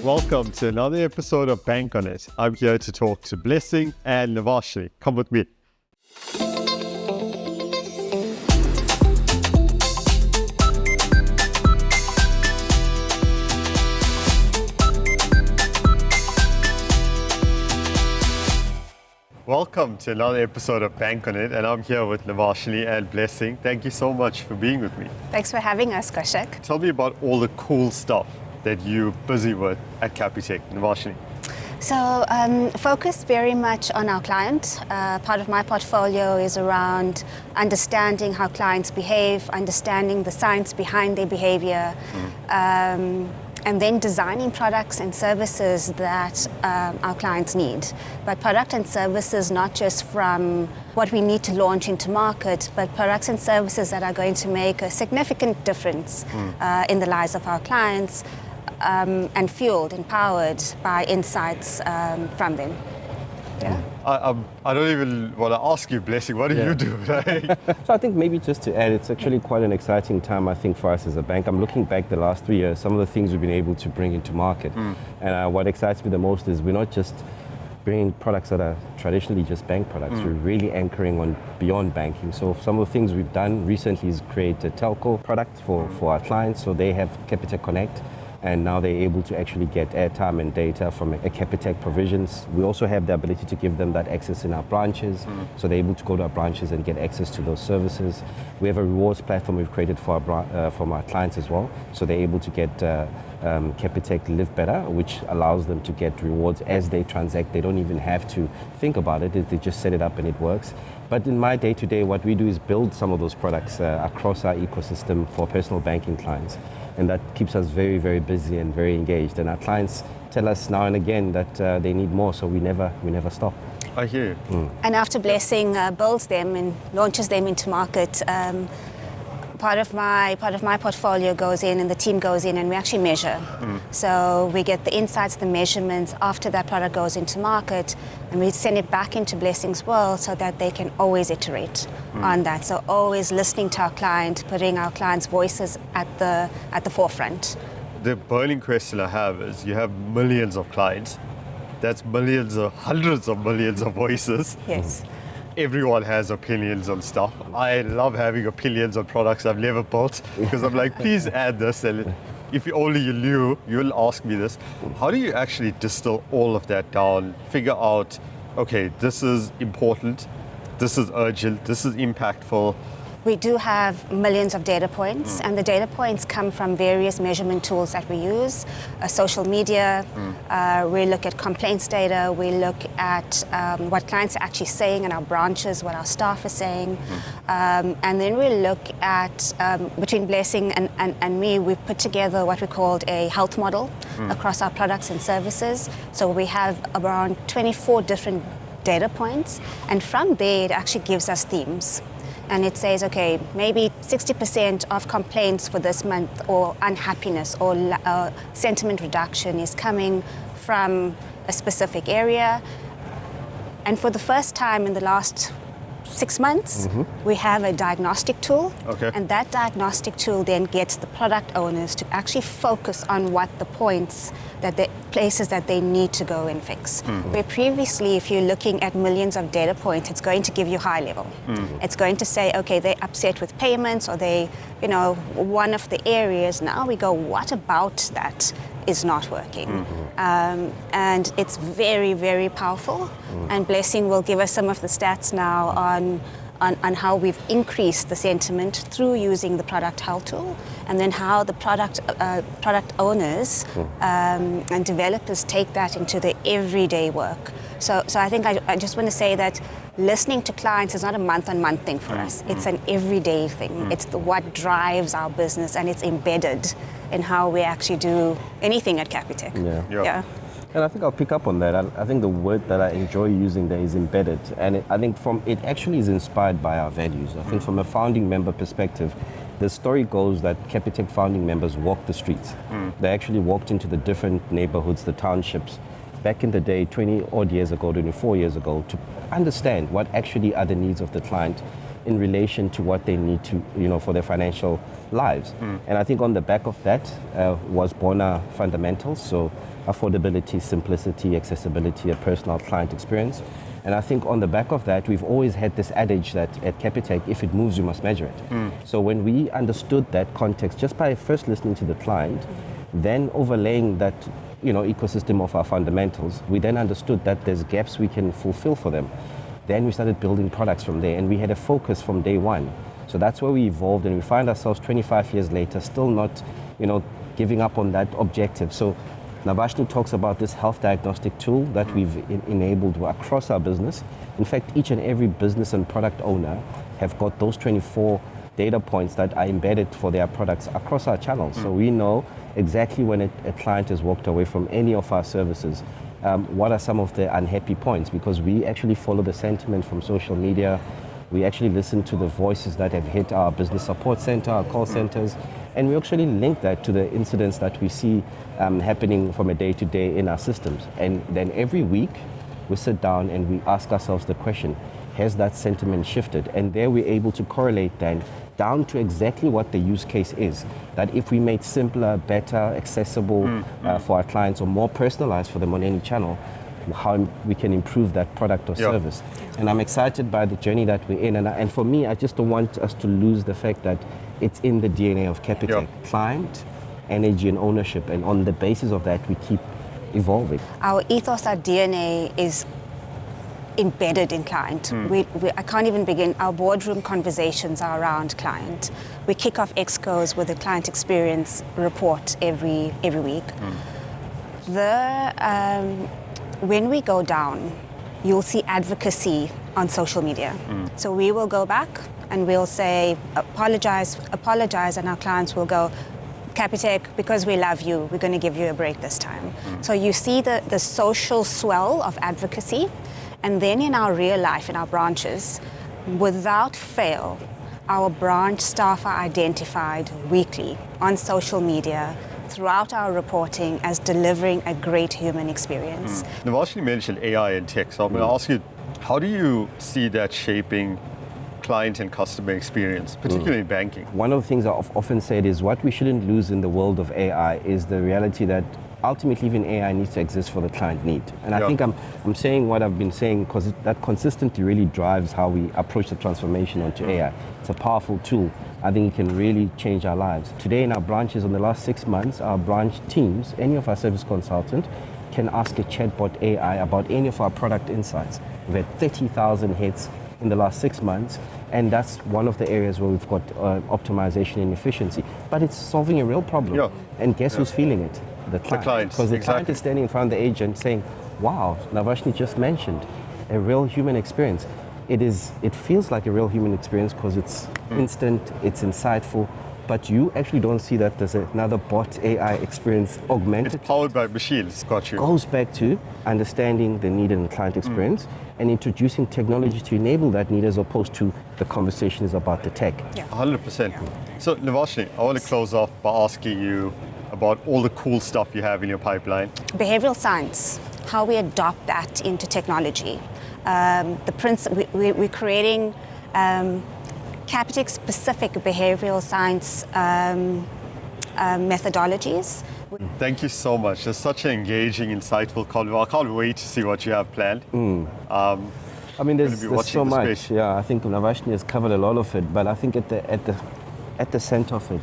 Welcome to another episode of Bank on It. I'm here to talk to Blessing and Navashnee. Come with me. Welcome to another episode of Bank on It, and I'm here with Navashnee and Blessing. Thank you so much for being with me. Thanks for having us, Kaushik. Tell me about all the cool stuff that you're busy with at Capitec, Navashnee. So, focus very much on our client. Part of my portfolio is around understanding how clients behave, understanding the science behind their behavior, and then designing products and services that our clients need. But product and services not just from what we need to launch into market, but products and services that are going to make a significant difference in the lives of our clients, and fueled and powered by insights from them. Yeah. I don't even want to ask you, Blessing, what do you do? So I think maybe just to add, it's actually quite an exciting time, I think, for us as a bank. I'm looking back the last 3 years, some of the things we've been able to bring into market. And what excites me the most is we're not just bringing products that are traditionally just bank products. We're really anchoring on beyond banking. So some of the things we've done recently is create a telco product for our clients. So they have Capitec Connect, and now they're able to actually get airtime and data from a Capitec provisions. We also have the ability to give them that access in our branches, so they're able to go to our branches and get access to those services. We have a rewards platform we've created for from our clients as well, so they're able to get Capitec Live Better, which allows them to get rewards as they transact. They don't even have to think about it, they just set it up and it works. But in my day-to-day, what we do is build some of those products across our ecosystem for personal banking clients. And that keeps us very, very busy and very engaged. And our clients tell us now and again that they need more, so we never stop. I hear you. And after Blessing builds them and launches them into market, part of my portfolio goes in and the team goes in and we actually measure. So we get the insights, the measurements after that product goes into market, and we send it back into Blessing's world so that they can always iterate on that. So always listening to our client, putting our clients' voices at the forefront. The burning question I have is, you have millions of clients. That's millions or hundreds of millions of voices. Yes. Everyone has opinions on stuff. I love having opinions on products I've never bought, because I'm like, please add this. And if only you knew, you'll ask me this. How do you actually distill all of that down, figure out, okay, this is important, this is urgent, this is impactful? We do have millions of data points, and the data points come from various measurement tools that we use. Social media, we look at complaints data, we look at what clients are actually saying in our branches, what our staff are saying, and then we look at, between Blessing and me, we've put together what we called a health model across our products and services. So we have around 24 different data points, and from there it actually gives us themes. And it says, okay, maybe 60% of complaints for this month, or unhappiness or sentiment reduction, is coming from a specific area. And for the first time in the last 6 months, we have a diagnostic tool. Okay. And that diagnostic tool then gets the product owners to actually focus on what the points, places that they need to go and fix. Where previously, if you're looking at millions of data points, it's going to give you high level. It's going to say, okay, they're upset with payments, or they, one of the areas. Now we go, what about that is not working? And it's very, very powerful. And Blessing will give us some of the stats now on how we've increased the sentiment through using the product health tool, and then how the product owners and developers take that into the everyday work. So I think I just want to say that listening to clients is not a month-on-month thing for us. It's an everyday thing. It's what drives our business, and it's embedded in how we actually do anything at Capitec. Yeah. And I think I'll pick up on that. I think the word that I enjoy using there is embedded. And I think it actually is inspired by our values. I think from a founding member perspective, the story goes that Capitec founding members walked the streets. They actually walked into the different neighborhoods, the townships, back in the day, 20 odd years ago, 24 years ago, to understand what actually are the needs of the client. in relation to what they need to, for their financial lives. And I think on the back of that was born our fundamentals, so affordability, simplicity, accessibility, a personal client experience. And I think on the back of that, we've always had this adage that at Capitec, if it moves, you must measure it. So when we understood that context, just by first listening to the client, then overlaying that ecosystem of our fundamentals, we then understood that there's gaps we can fulfill for them. Then we started building products from there, and we had a focus from day one. So that's where we evolved, and we find ourselves 25 years later still not giving up on that objective. So Navashnee talks about this health diagnostic tool that we've enabled across our business. In fact, each and every business and product owner have got those 24 data points that are embedded for their products across our channels. So we know exactly when a client has walked away from any of our services, what are some of the unhappy points, because we actually follow the sentiment from social media. We actually listen to the voices that have hit our business support center, our call centers, and we actually link that to the incidents that we see happening from a day to day in our systems. And then every week we sit down and we ask ourselves the question, has that sentiment shifted? And there we're able to correlate then down to exactly what the use case is. That if we made simpler, better, accessible for our clients, or more personalized for them on any channel, how we can improve that product or service. And I'm excited by the journey that we're in. And for me, I just don't want us to lose the fact that it's in the DNA of Capitec. Client, energy, and ownership. And on the basis of that, we keep evolving. Our ethos, our DNA is embedded in client. I can't even begin. Our boardroom conversations are around client. We kick off excos with a client experience report every week. When we go down, you'll see advocacy on social media. So we will go back and we'll say, apologize, and our clients will go, Capitec, because we love you, we're going to give you a break this time. So you see the social swell of advocacy. And then in our real life, in our branches, without fail, our branch staff are identified weekly on social media throughout our reporting as delivering a great human experience. Navashnee mentioned AI and tech, so I'm going to ask you, how do you see that shaping client and customer experience, particularly in banking? One of the things I've often said is what we shouldn't lose in the world of AI is the reality that ultimately even AI needs to exist for the client need. And I think I'm saying what I've been saying because that consistently really drives how we approach the transformation onto AI. It's a powerful tool. I think it can really change our lives. Today in our branches, in the last 6 months, our branch teams, any of our service consultant, can ask a chatbot AI about any of our product insights. We've had 30,000 hits in the last 6 months, and that's one of the areas where we've got optimization and efficiency. But it's solving a real problem. And guess who's feeling it? The client. Because the client is standing in front of the agent saying, wow, Navashnee just mentioned a real human experience. It feels like a real human experience because it's instant, it's insightful, but you actually don't see that there's another bot AI experience augmented. It's powered by machines, got you. Goes back to understanding the need and the client experience and introducing technology to enable that need as opposed to the conversation is about the tech. 100%. So Navashnee, I want to close off by asking you about all the cool stuff you have in your pipeline. Behavioral science, how we adopt that into technology. We're creating Capitec-specific behavioral science methodologies. Thank you so much. It's such an engaging, insightful convo. I can't wait to see what you have planned. I mean, there's so much. Space. Yeah, I think Navashnee has covered a lot of it, but I think at the center of it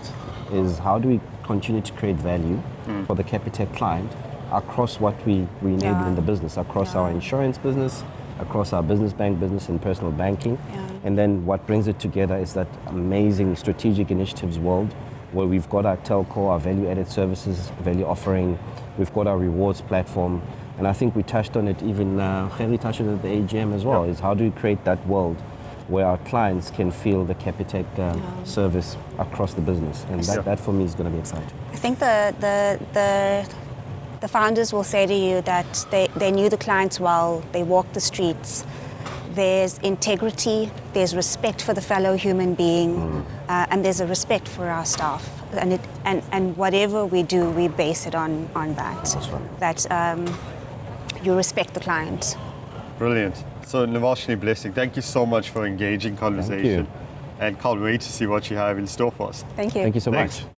is how do we continue to create value for the Capitec client across what we enable in the business, across our insurance business, across our business bank business and personal banking. And then what brings it together is that amazing strategic initiatives world where we've got our telco, our value-added services, value offering, we've got our rewards platform. And I think we touched on it even, Gerrie touched on it at the AGM as well, is how do we create that world where our clients can feel the Capitec service across the business. And that for me is going to be exciting. I think the founders will say to you that they knew the clients well, they walked the streets. There's integrity, there's respect for the fellow human being, and there's a respect for our staff. And whatever we do, we base it on that. That's right. That you respect the client. Brilliant. So Navashnee, Blessing, thank you so much for engaging conversation. And can't wait to see what you have in store for us. Thank you. Thank you so Thanks. much.